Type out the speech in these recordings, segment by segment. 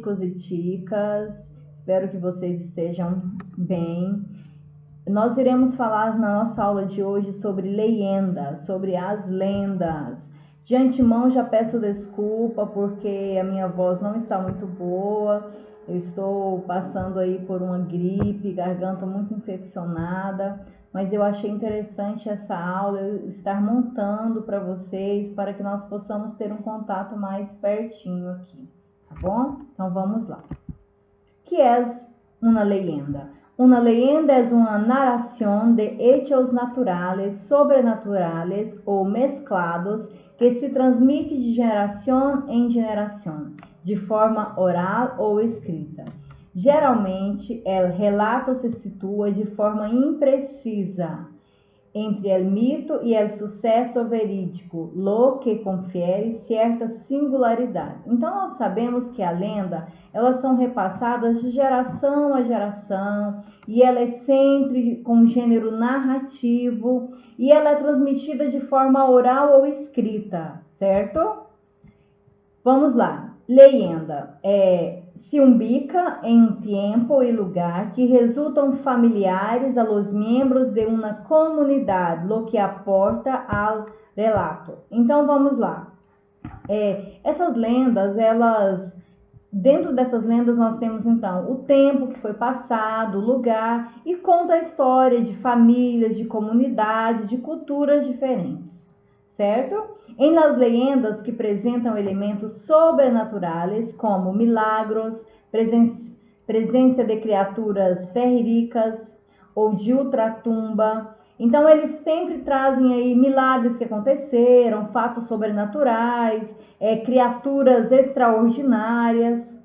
ticos e ticas, espero que vocês estejam bem. Nós iremos falar na nossa aula de hoje sobre leyendas, sobre as lendas. De antemão já peço desculpa porque a minha voz não está muito boa, eu estou passando aí por uma gripe, garganta muito infeccionada, mas eu achei interessante essa aula, eu estar montando para vocês, para que nós possamos ter um contato mais pertinho aqui, tá bom? Então vamos lá. ¿Qué es una leyenda? Una leyenda es una narración de hechos naturales, sobrenaturales o mezclados que se transmite de geração em geração, de forma oral ou escrita. Geralmente, el relato se situa de forma imprecisa entre el mito e el sucesso verídico, lo que confere certa singularidade. Então, nós sabemos que a lenda, elas são repassadas de geração a geração, e ela é sempre com gênero narrativo, e ela é transmitida de forma oral ou escrita, certo? Vamos lá. Leyenda se ubica em um tempo e lugar que resultam familiares a los miembros de uma comunidade, lo que aporta ao relato. Então, vamos lá. Essas lendas, dentro dessas lendas nós temos então o tempo que foi passado, o lugar, e conta a história de famílias, de comunidades, de culturas diferentes, certo? Em las leyendas que apresentam elementos sobrenaturais, como milagros, presença de criaturas ferricas ou de ultratumba. Então, eles sempre trazem aí milagres que aconteceram, fatos sobrenaturais, criaturas extraordinárias.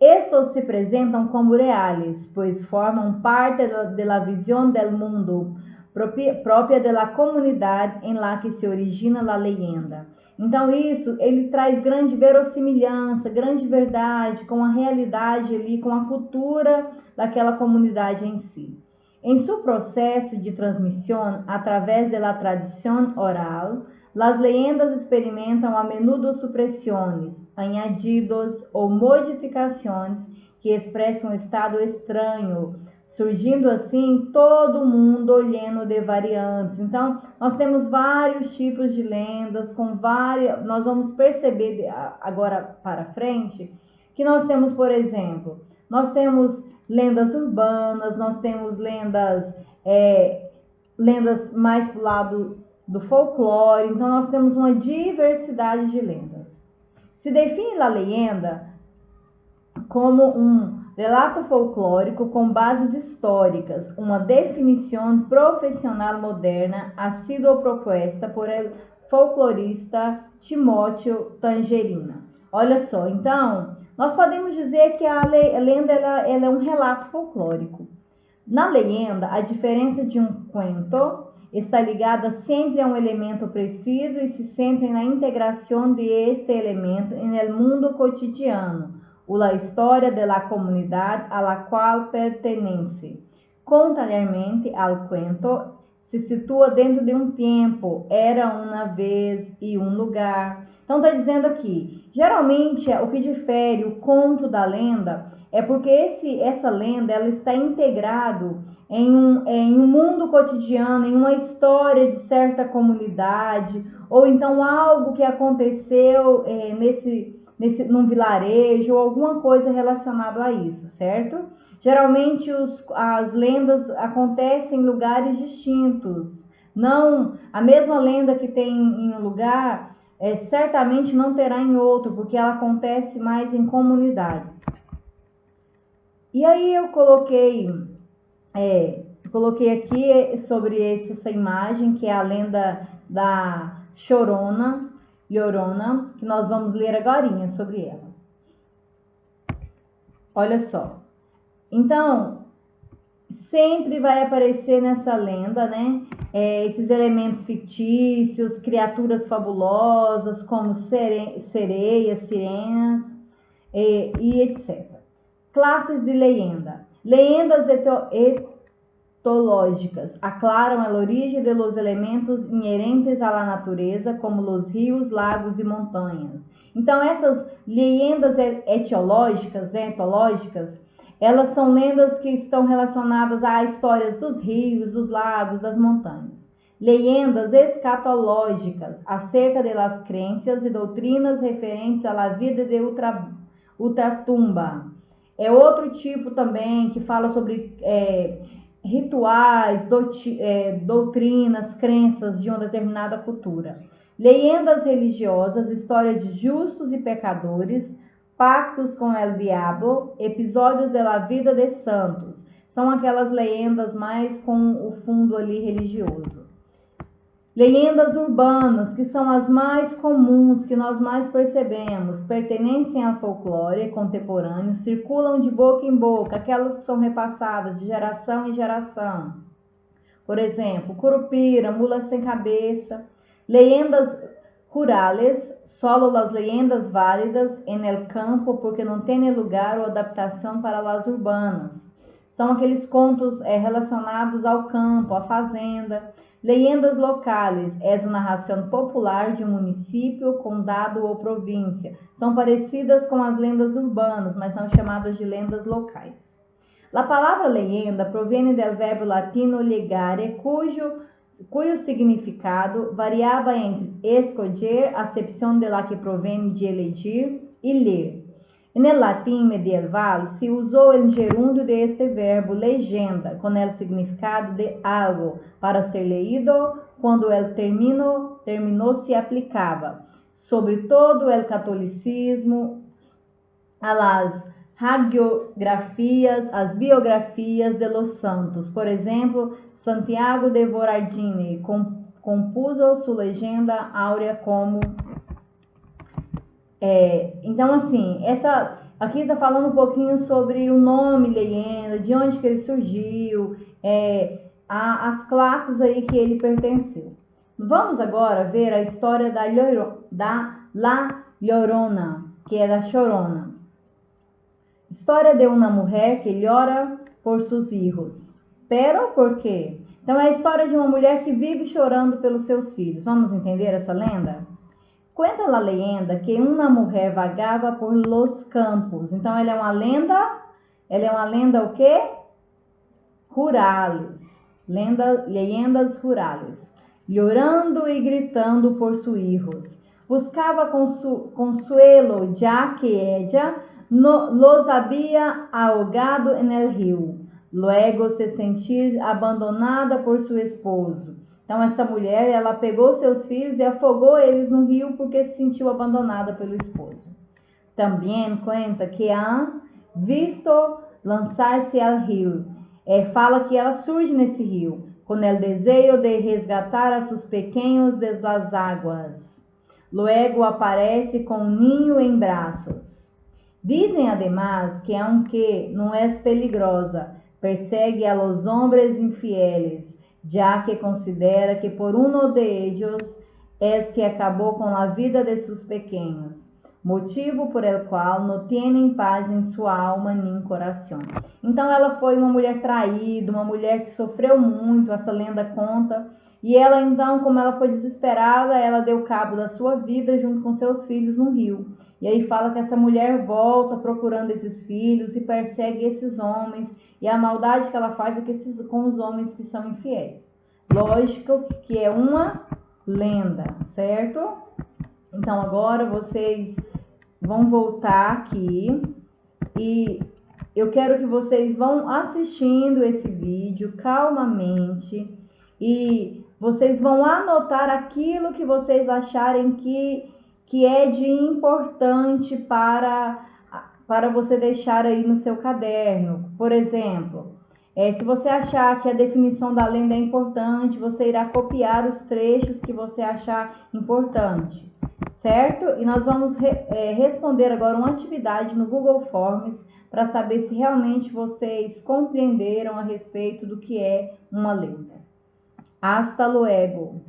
Estes se apresentam como reais, pois formam parte da visão do mundo própria da comunidade em la que se origina a leyenda. Então isso, ele traz grande verossimilhança, grande verdade com a realidade ali, com a cultura daquela comunidade em si. Em seu processo de transmissão através da tradição oral, as leyendas experimentam a menudo supressões, añadidos ou modificações que expressam um estado estranho, surgindo assim todo mundo olhando de variantes. Então, nós temos vários tipos de lendas, nós vamos perceber agora para frente, que nós temos, por exemplo, nós temos lendas urbanas, nós temos lendas mais para o lado do folclore, então nós temos uma diversidade de lendas. Se define a leyenda como um relato folclórico com bases históricas, uma definição profissional moderna ha sido proposta por el folclorista Timóteo Tangerina. Olha só, então, nós podemos dizer que a lenda ela é um relato folclórico. Na leyenda, a diferença de um cuento está ligada sempre a um elemento preciso e se centra na integração de este elemento no mundo cotidiano, a história da comunidade a la qual pertence. Contrariamente ao cuento, se situa dentro de um tempo, era uma vez e um lugar. Então está dizendo aqui, geralmente o que difere o conto da lenda é porque essa lenda ela está integrado em um mundo cotidiano, em uma história de certa comunidade, ou então algo que aconteceu num vilarejo ou alguma coisa relacionada a isso, certo? Geralmente as lendas acontecem em lugares distintos. Não, a mesma lenda que tem em um lugar, certamente não terá em outro, porque ela acontece mais em comunidades. E aí eu coloquei aqui sobre essa imagem, que é a lenda da Llorona, que nós vamos ler agora sobre ela. Olha só. Então, sempre vai aparecer nessa lenda, né? Esses elementos fictícios, criaturas fabulosas, como sereias, sirenas e etc. Classes de leyenda. Leyendas climatológicas, aclaram a origem de los elementos inerentes à la natureza, como los rios, lagos e montanhas. Então, essas leyendas etiológicas, etológicas, elas são lendas que estão relacionadas a histórias dos rios, dos lagos, das montanhas. Leyendas escatológicas, acerca de las crenças e doutrinas referentes à la vida de ultratumba. É outro tipo também que fala sobre rituais, doutrinas, crenças de uma determinada cultura. Leyendas religiosas, história de justos e pecadores, pactos com el diablo, episódios da vida de santos. São aquelas leyendas mais com o fundo ali religioso. Leyendas urbanas, que são as mais comuns, que nós mais percebemos, pertencem ao folclore contemporâneo, circulam de boca em boca, aquelas que são repassadas de geração em geração. Por exemplo, Curupira, Mula Sem Cabeça. Leyendas rurales, solo las leyendas válidas en el campo, porque não tem lugar ou adaptação para las urbanas. São aqueles contos relacionados ao campo, à fazenda. Leyendas locales, é uma narração popular de um município, condado ou província. São parecidas com as lendas urbanas, mas são chamadas de lendas locais. A palavra leyenda provém do verbo latino legare, cujo significado variava entre escolher, acepção de la que provém de elegir, e ler. No latim medieval se usou o gerúndio de este verbo legenda, com o significado de algo para ser leído, quando o termino se aplicava, sobretudo o catolicismo, a las hagiografias, as biografias de los santos. Por exemplo, Santiago de Voragine compuso sua legenda áurea como... Então, assim, aqui está falando um pouquinho sobre o nome leyenda, de onde que ele surgiu, as classes aí que ele pertenceu. Vamos agora ver a história da La Llorona, que é da Chorona. História de uma mulher que llora por seus filhos. Pero por quê? Então, é a história de uma mulher que vive chorando pelos seus filhos. Vamos entender essa lenda? Conta a leyenda que uma mulher vagava por los campos. Então, ela é uma lenda o quê? Rurales. Leyendas rurales. Llorando e gritando por seus filhos. Buscava consuelo, já que ella los había ahogado en el rio. Luego se sentir abandonada por seu esposo. Então, essa mulher, ela pegou seus filhos e afogou eles no rio porque se sentiu abandonada pelo esposo. Também conta que han visto lançar-se ao rio. Fala que ela surge nesse rio, com o desejo de resgatar a seus pequenos das águas. Luego aparece com um ninho em braços. Dizem además que aunque não é peligrosa, persegue a los hombres infieles, já que considera que por uno de ellos es que acabou com a vida de seus pequenos, motivo por el qual não tienen paz em sua alma nem coração. Então, ela foi uma mulher traída, uma mulher que sofreu muito, essa lenda conta, e ela então, como ela foi desesperada, ela deu cabo da sua vida junto com seus filhos no rio. E aí fala que essa mulher volta procurando esses filhos e persegue esses homens, e a maldade que ela faz é com os homens que são infiéis. Lógico que é uma lenda, certo? Então agora vocês vão voltar aqui e eu quero que vocês vão assistindo esse vídeo calmamente e vocês vão anotar aquilo que vocês acharem que é de importante para você deixar aí no seu caderno. Por exemplo, se você achar que a definição da lenda é importante, você irá copiar os trechos que você achar importante, certo? E nós vamos responder agora uma atividade no Google Forms para saber se realmente vocês compreenderam a respeito do que é uma lenda. Hasta luego!